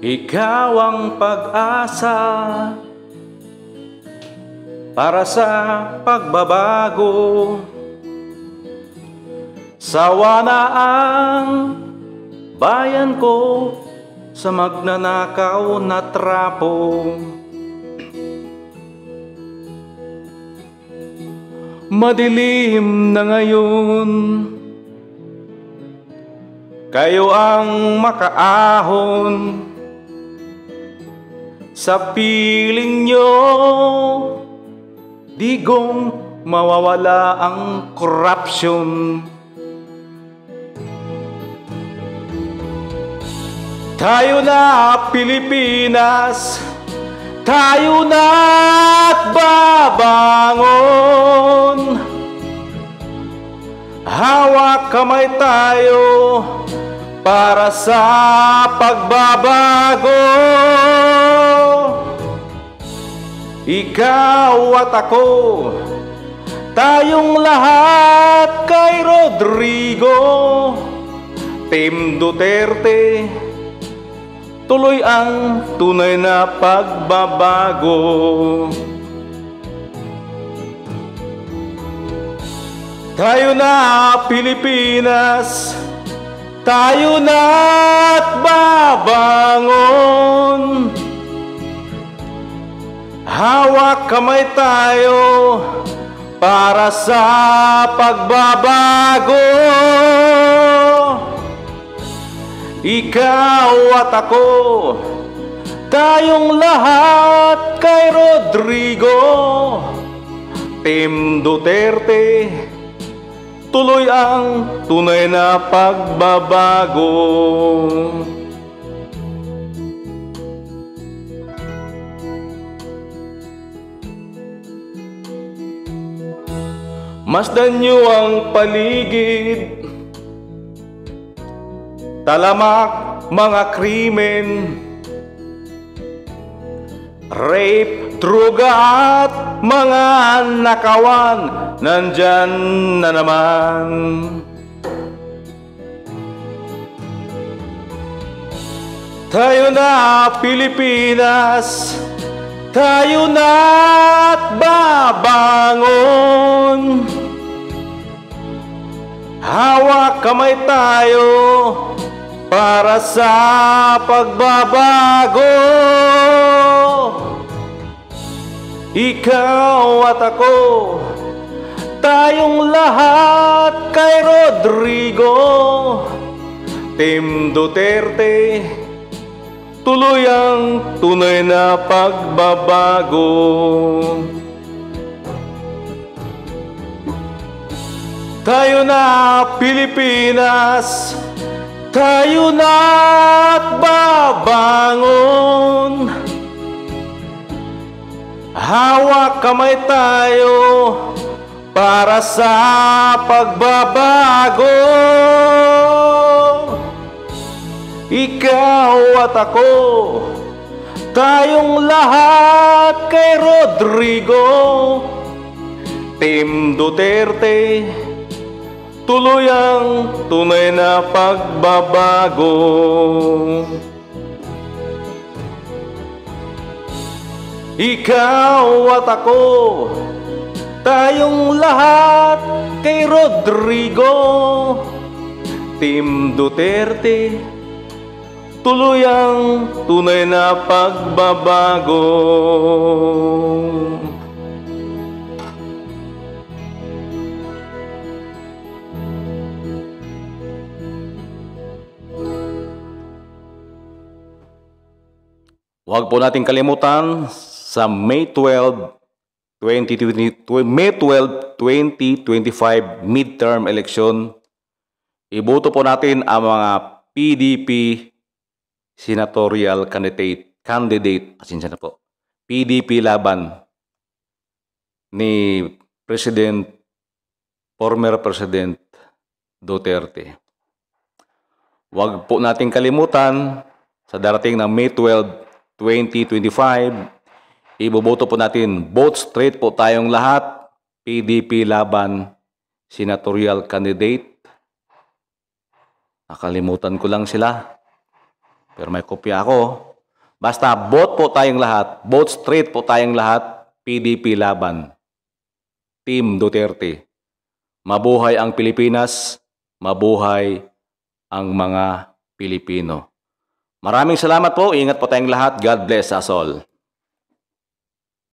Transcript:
Ikaw ang pag-asa para sa pagbabago. Sawa na ang bayan ko sa magnanakaw na trapo. Madilim na ngayon, kayo ang makaahon sa piling nyo. Digong mawawala ang corruption. Tayo na Pilipinas, tayo na't babangon. Hawak kamay tayo para sa pagbabago. Ikaw at ako, tayong lahat kay Rodrigo. Team Duterte, tuloy ang tunay na pagbabago. Tayo na Pilipinas, tayo na't babangon. Hawak kamay tayo para sa pagbabago. Ikaw at ako, tayong lahat kay Rodrigo. Team Duterte, tuloy ang tunay na pagbabago. Masdan nyo ang paligid, talamak mga krimen, rape, druga at mga nakawan, nandyan na naman. Tayo na Pilipinas, tayo na't babangon. Hawak kamay tayo para sa pagbabago. Ikaw at ako, tayong lahat kay Rodrigo. Team Duterte, tuloy ang tunay na pagbabago. Tayo na Pilipinas, tayo na't babangon. Hawak kamay tayo para sa pagbabago. Ikaw at ako, tayong lahat kay Rodrigo. Team Duterte, tuloy ang tunay na pagbabago. Ikaw at ako, tayong lahat kay Rodrigo. Team Duterte, tuloy ang tunay na pagbabago. Huwag po nating kalimutan sa May 12, 2025 midterm election, iboto po natin ang mga PDP senatorial candidate, pasensya na po, PDP laban ni former President Duterte. Huwag po nating kalimutan sa darating na May 12, 2025, iboboto po natin, vote straight po tayong lahat, PDP laban senatorial candidate. Nakalimutan ko lang sila. Pero may kopya ako. Basta vote po tayong lahat, vote straight po tayong lahat, PDP laban. Team Duterte. Mabuhay ang Pilipinas, mabuhay ang mga Pilipino. Maraming salamat po, ingat po tayong lahat. God bless us all.